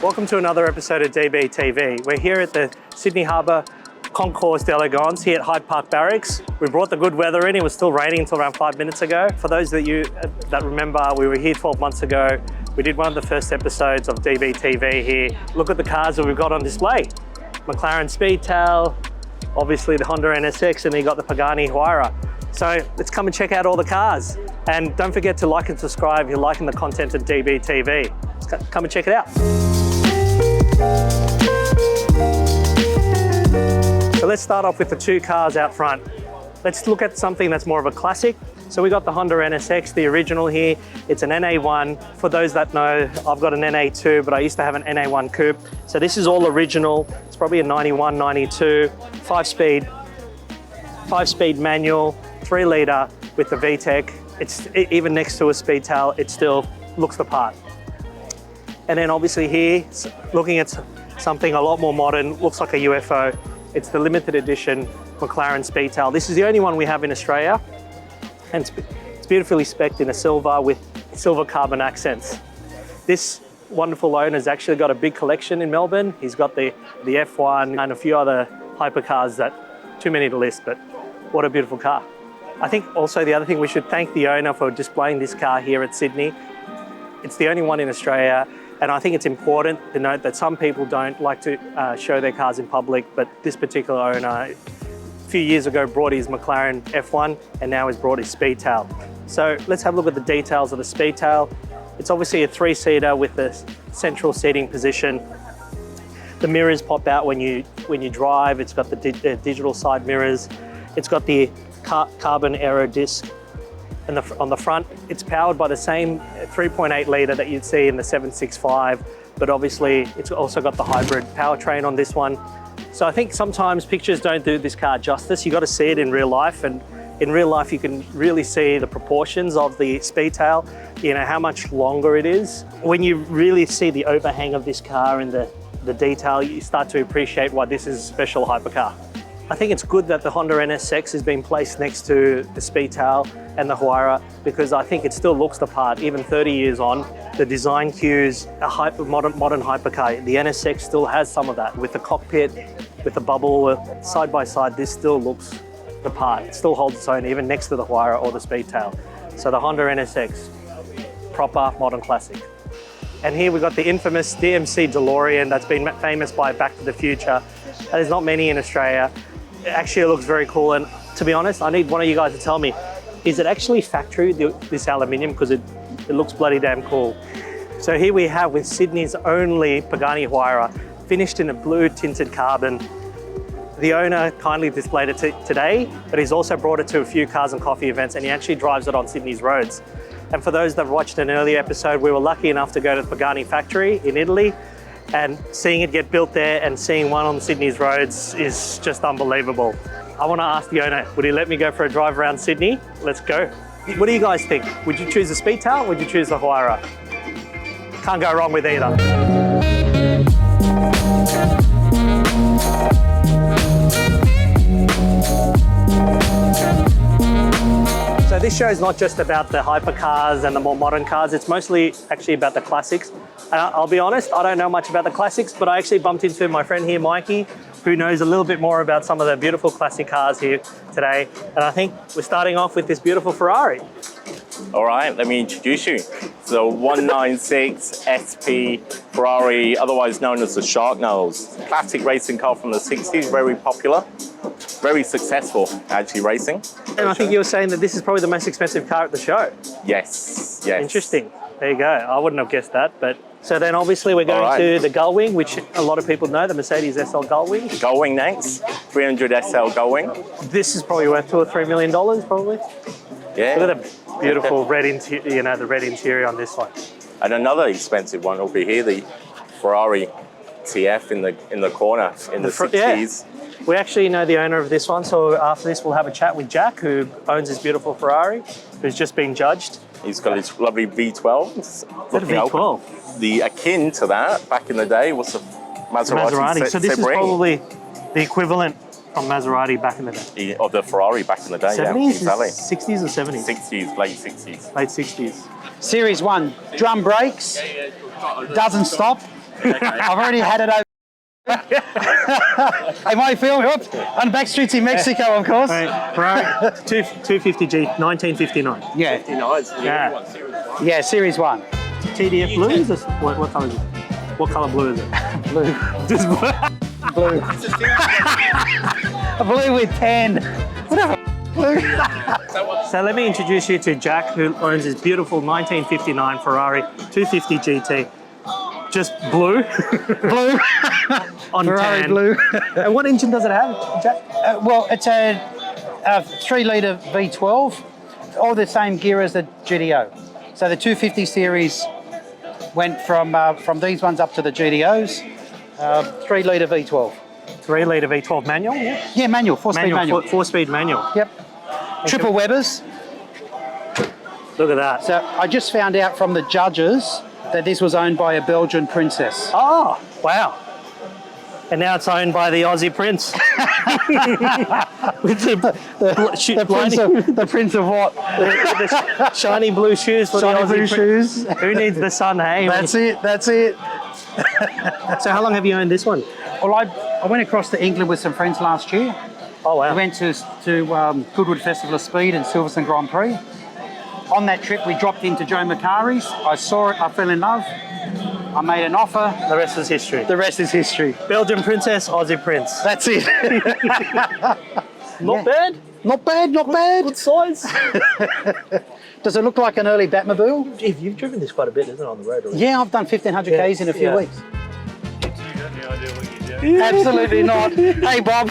Welcome to another episode of DB TV. We're here at the Sydney Harbour Concourse D'elegance here at Hyde Park Barracks. We brought the good weather in. It was still raining until around 5 minutes ago. For those of you that remember, we were here 12 months ago. We did one of the first episodes of DB TV here. Look at the cars that we've got on display. Mclaren Speedtail, obviously the Honda Nsx, and then you got the Pagani Huayra. So let's come and check out all the cars. And don't forget to like and subscribe if you're liking the content of DB TV. Let's come and check it out. So let's start off with the two cars out front. Let's look at something that's more of a classic. So we got the Honda Nsx, the original here. It's an NA1. For those that know, I've got an NA2, but I used to have an NA1 coupe. So this is all original. It's probably a 91, 92, five-speed manual, 3-litre with the VTEC. It's even next to a Speedtail, it still looks the part. And then obviously here, looking at something a lot more modern, looks like a UFO. It's the limited edition Mclaren Speedtail. This is the only one we have in Australia. And it's beautifully specced in a silver with silver carbon accents. This wonderful owner's actually got a big collection in Melbourne. He's got the F1 and a few other hypercars that, too many to list, but what a beautiful car. I think also the other thing, we should thank the owner for displaying this car here at Sydney. It's the only one in Australia. And I think it's important to note that some people don't like to show their cars in public, but this particular owner, a few years ago, brought his McLaren F1 and now has brought his Speedtail. So let's have a look at the details of the Speedtail. It's obviously a 3-seater with the central seating position. The mirrors pop out when you drive. It's got the digital side mirrors. It's got the carbon aero disc. And on the front, it's powered by the same 3.8 litre that you'd see in the 765, but obviously it's also got the hybrid powertrain on this one. So I think sometimes pictures don't do this car justice. You got to see it in real life, and in real life you can really see the proportions of the Speedtail, you know, how much longer it is. When you really see the overhang of this car and the detail, you start to appreciate why this is a special hypercar. I think it's good that the Honda Nsx has been placed next to the Speedtail and the Huayra, because I think it still looks the part, even 30 years on. The design cues, a modern hypercar, the Nsx still has some of that. With the cockpit, with the bubble, side by side, this still looks the part. It still holds its own, even next to the Huayra or the Speedtail. So the Honda Nsx, proper modern classic. And here we've got the infamous DMC DeLorean that's been famous by Back to the Future. There's not many in Australia. Actually, it looks very cool, and to be honest, I need one of you guys to tell me, is it actually factory, this aluminium? Because it looks bloody damn cool. So here we have with Sydney's only Pagani Huayra, finished in a blue tinted carbon. The owner kindly displayed it today, but he's also brought it to a few cars and coffee events, and he actually drives it on Sydney's roads. And for those that watched an earlier episode, we were lucky enough to go to the Pagani factory in Italy, and seeing it get built there and seeing one on Sydney's roads is just unbelievable. I want to ask the owner, would he let me go for a drive around Sydney? Let's go. What do you guys think? Would you choose the Speedtail or would you choose the Huayra? Can't go wrong with either. So this show is not just about the hypercars and the more modern cars, it's mostly actually about the classics. And I'll be honest, I don't know much about the classics, but I actually bumped into my friend here, Mikey, who knows a little bit more about some of the beautiful classic cars here today. And I think we're starting off with this beautiful Ferrari. All right, let me introduce you. So 196 SP Ferrari, otherwise known as the Shark Nose. Classic racing car from the 60s, very popular, very successful actually racing. And I think you were saying that this is probably the most expensive car at the show. Yes, yes. Interesting. There you go. I wouldn't have guessed that, but so then obviously we're going to the Gullwing, which a lot of people know, the Mercedes SL Gullwing. Gullwing next, 300 SL Gullwing. This is probably worth $2 or $3 million, probably. Yeah. Look at the beautiful red interior, you know, the red interior on this one. And another expensive one over here, the Ferrari TF in the corner in the 60s. Yeah. We actually know the owner of this one, so after this we'll have a chat with Jack, who owns this beautiful Ferrari, who's just been judged. He's got his lovely V12. Is that a V12? The akin to that back in the day was a Maserati. So this is probably the equivalent from Maserati back in the day. Of the Ferrari back in the day, 70s? yeah. 60s or 70s? 60s, late 60s. Late 60s. Series 1, drum brakes, doesn't stop, I've already had it over. Hey, my film on back streets in Mexico, of course. Ferrari 250G, 1959. Yeah, yeah, Series 1. TDF blue is this? What colour is it? What colour blue is it? Blue. Just blue. Blue. Blue with 10. Whatever. Blue. So let me introduce you to Jack, who owns this beautiful 1959 Ferrari 250 GT. Just blue. Blue. On Ferrari tan. blue. And what engine does it have, Jack? Well, it's a 3-litre V12, all the same gear as the GTO. So the 250 series went from these ones up to the GTOs, 3-litre V12. 3-litre V12 manual, yeah? Yeah, manual, 4-speed manual. Four-speed manual. Yep. Triple Webers. Look at that. So I just found out from the judges that this was owned by a Belgian princess. Oh, wow. And now it's owned by the Aussie prince. With the Prince of what? the shiny blue shoes for Shiny the Aussie blue shoes. shoes. Who needs the sun, hey? That's it. So how long have you owned this one? Well, I went across to England with some friends last year. Oh, wow. We went to Goodwood Festival of Speed and Silverstone Grand Prix. On that trip, we dropped into Joe McCarry's. I saw it, I fell in love. I made an offer. The rest is history. The rest is history. Belgian princess, Aussie prince. That's it. Not bad. Not bad, not bad. Good size. Does it look like an early Batmobile? Gee, you've driven this quite a bit, isn't it, on the road already? Yeah, I've done 1,500 Ks in a few weeks. You got any idea what you're doing? Absolutely not. Hey, Bob.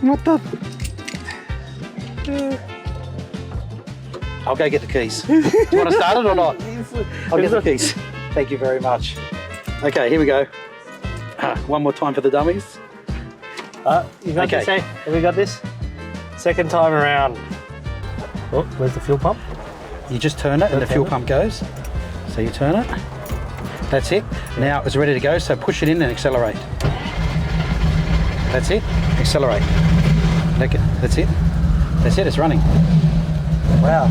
What the? I'll go get the keys. Do you want to start it or not? I'll get the keys. Thank you very much. Okay, here we go. One more time for the dummies. You got Okay. this, eh? Have we got this? Second time around. Oh, where's the fuel pump? You just turn it and the fuel pump goes. So you turn it. That's it. Now it's ready to go, so push it in and accelerate. That's it. Accelerate. That's it. That's it, it's running. Wow.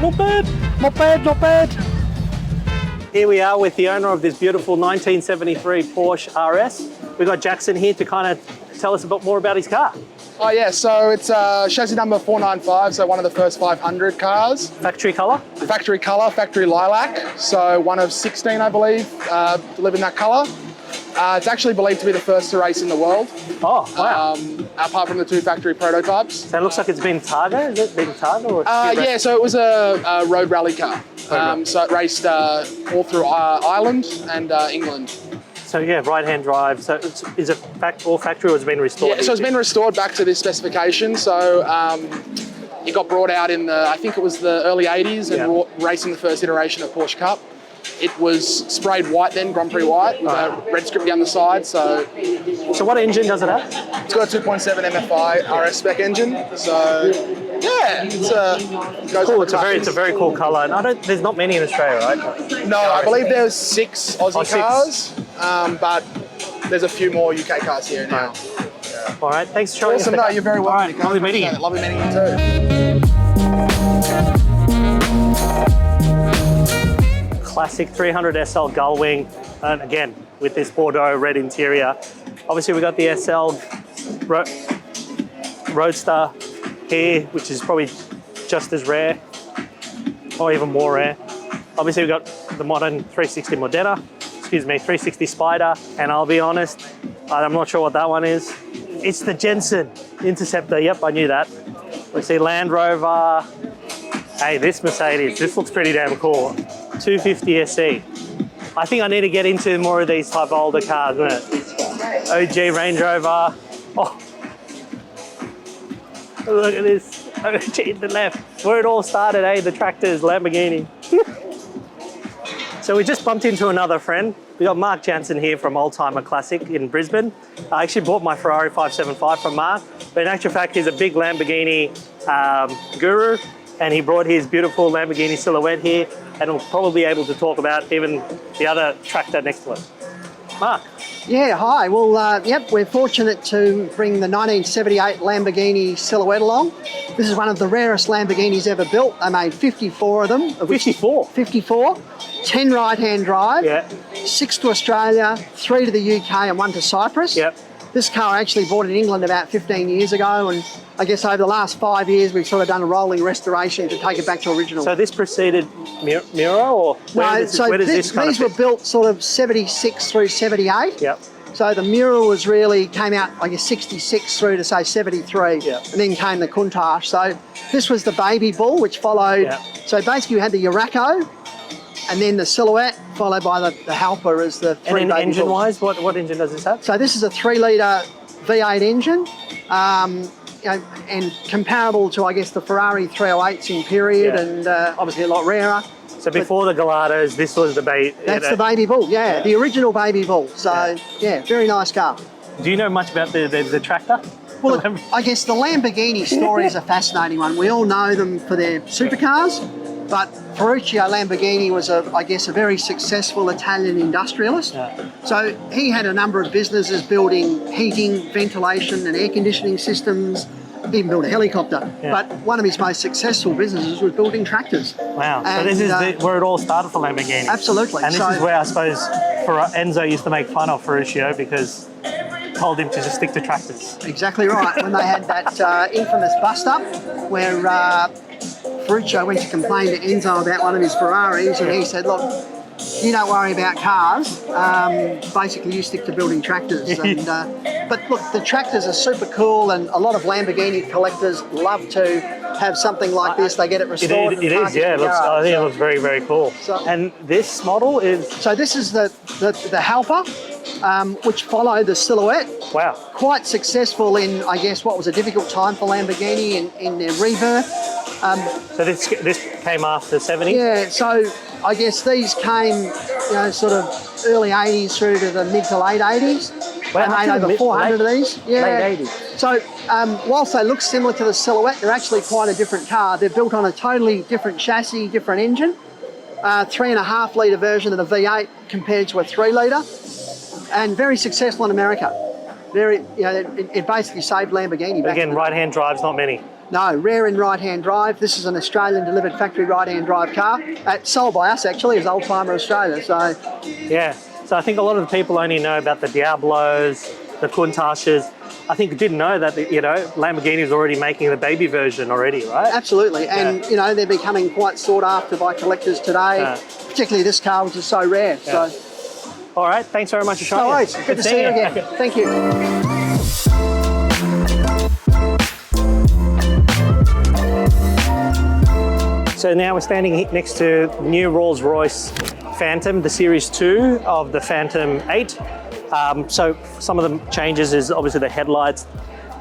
Not bad. Not bad, not bad. Here we are with the owner of this beautiful 1973 Porsche RS. We've got Jackson here to kind of tell us a bit more about his car. Oh yeah, so it's chassis number 495, so one of the first 500 cars. Factory colour? Factory colour, factory lilac, so one of 16 I believe live in that colour. It's actually believed to be the first to race in the world, Oh, wow. apart from the 2 factory prototypes. So it looks like it's been Targa. Is it been Targa? Or Yeah, so it was a road rally car. So it raced all through Ireland and England. So yeah, right-hand drive. So is it all factory or has it been restored? Yeah, so it's been restored back to this specification. So it got brought out in the, I think it was the early 80s and racing the first iteration of Porsche Cup. It was sprayed white then, Grand Prix white, with a red script down the side. So what engine does it have? it's got a 2.7 MFI RS spec engine. So yeah, goes Cool. up It's a very cool colour. And there's not many in Australia, right? No, I believe there's 6 Aussie 6. cars, but there's a few more UK cars here now. All right. Thanks for showing us. Awesome, no, you're very welcome. All right, lovely meeting you. Lovely meeting you too. Classic 300 SL gull wing, and again with this Bordeaux red interior. Obviously we got the SL Roadster here, which is probably just as rare, or even more rare. Obviously we got the modern 360 Modena, 360 Spider, and I'll be honest, I'm not sure what that one is. It's the Jensen Interceptor. Yep, I knew that. We see Land Rover. Hey, this Mercedes, this looks pretty damn cool. 250 SE. I think I need to get into more of these type of older cars, isn't it? OG Range Rover. Oh, look at this. OG in the left. Where it all started, eh? The tractors, Lamborghini. So we just bumped into another friend. We got Mark Jansen here from Oldtimer Classic in Brisbane. I actually bought my Ferrari 575 from Mark, but in actual fact, he's a big Lamborghini guru, and he brought his beautiful Lamborghini Silhouette here, and we'll probably be able to talk about even the other tractor next to it. Mark, Yeah, hi. Well, yep, we're fortunate to bring the 1978 Lamborghini Silhouette along. This is one of the rarest Lamborghinis ever built. They made 54 of them. Of which 54? 54. 10 right-hand drive. Yeah. 6 to Australia, 3 to the UK and 1 to Cyprus. Yep. This car I actually bought in England about 15 years ago, and I guess over the last 5 years we've sort of done a rolling restoration to take it back to original. So this preceded Miro, or where does this kind of these were built sort of 76 through 78. Yep. So the Miro was really came out, I guess, 66 through to say 73, Yep. and then came the Countach. So this was the Baby Bull, which followed. Yep. So basically you had the Urraco, and then the Silhouette, followed by the Halper as the three And then Baby Bulls. engine-wise, what engine does this have? So this is a 3-litre V8 engine, you know, and comparable to, I guess, the Ferrari 308s in period, Yeah. and obviously a lot rarer. So before the Galados, this was the Baby. That's the Baby Bull, yeah, the original Baby Bull. So yeah, very nice car. Do you know much about the tractor? Well, I guess the Lamborghini story is a fascinating one. We all know them for their supercars, but Ferruccio Lamborghini was, I guess, a very successful Italian industrialist. Yeah. So he had a number of businesses building heating, ventilation and air conditioning systems, even built a helicopter. Yeah. But one of his most successful businesses was building tractors. Wow. So And, this is where it all started for Lamborghini. Absolutely. And this So- is where I suppose Enzo used to make fun of Ferruccio because told him to just stick to tractors. Exactly right. When they had that infamous bust-up where Ferruccio went to complain to Enzo about one of his Ferraris, and he said, look, you don't worry about cars, basically you stick to building tractors. And, but look, the tractors are super cool, and a lot of Lamborghini collectors love to have something like this. They get it restored. It is, yeah. I think it looks very, very cool. So- And this model is... So this is the Halper, which followed the Silhouette. Wow. Quite successful in, I guess, what was a difficult time for Lamborghini in their rebirth. So this came after the 70s? Yeah, so I guess these came, you know, sort of early 80s through to the mid to late 80s. Well, They made over 400 of these. Yeah. Late 80s. So whilst they look similar to the Silhouette, they're actually quite a different car. They're built on a totally different chassis, different engine. 3.5 litre version of the V8 compared to a 3 litre, and very successful in America. Very, you know, it basically saved Lamborghini back. Again, right-hand drives, not many. No, rare in right-hand drive. This is an Australian delivered factory right-hand drive car. Sold by us actually as Oldtimer Australia. So Yeah. So I think a lot of the people only know about the Diablos, the Countaches. I think didn't know that, you know, Lamborghini is already making the baby version already, right? absolutely, and you know, they're becoming quite sought after by collectors today. Yeah. Particularly this car, which is so rare. Yeah. So All right. Thanks very much for showing no us. worries. Good to see you again. Thank you. So now we're standing next to new Rolls-Royce Phantom, the Series 2 of the Phantom 8. So some of the changes is obviously the headlights.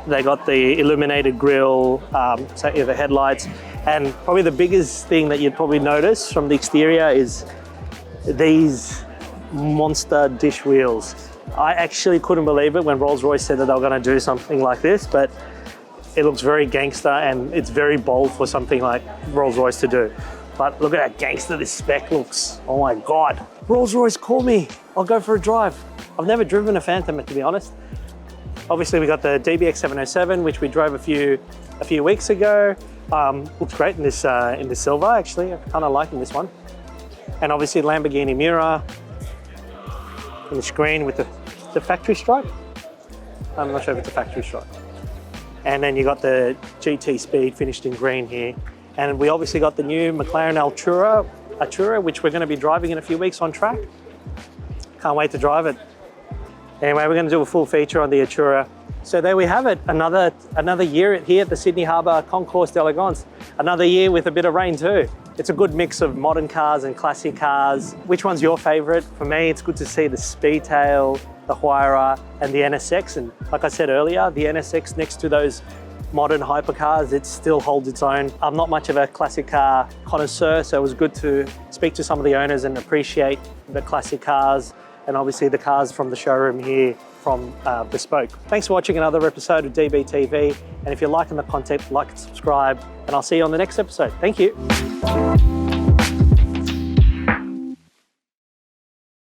They got the illuminated grille, so the headlights. And probably the biggest thing that you'd probably notice from the exterior is these monster dish wheels. I actually couldn't believe it when Rolls-Royce said that they were going to do something like this, but it looks very gangster and it's very bold for something like Rolls-Royce to do. But look at how gangster this spec looks. Oh my God. Rolls-Royce, call me. I'll go for a drive. I've never driven a Phantom, to be honest. Obviously we got the DBX 707, which we drove a few weeks ago. Looks great in this silver, actually. I'm kind of liking this one. And obviously Lamborghini Miura in the screen with the factory stripe. I'm not sure if it's a factory stripe. And then you got the GT Speed finished in green here. And we obviously got the new McLaren Artura, which we're going to be driving in a few weeks on track. Can't wait to drive it. Anyway, we're going to do a full feature on the Artura. So there we have it, another year here at the Sydney Harbour Concourse D'elegance. Another year with a bit of rain too. It's a good mix of modern cars and classic cars. Which one's your favourite? For me, it's good to see the Speedtail, the Huayra and the Nsx. And like I said earlier, the Nsx next to those modern hypercars, it still holds its own. I'm not much of a classic car connoisseur, so it was good to speak to some of the owners and appreciate the classic cars and obviously the cars from the showroom here from Bespoke. Thanks for watching another episode of DBTV. And if you're liking the content, like and subscribe, and I'll see you on the next episode. Thank you.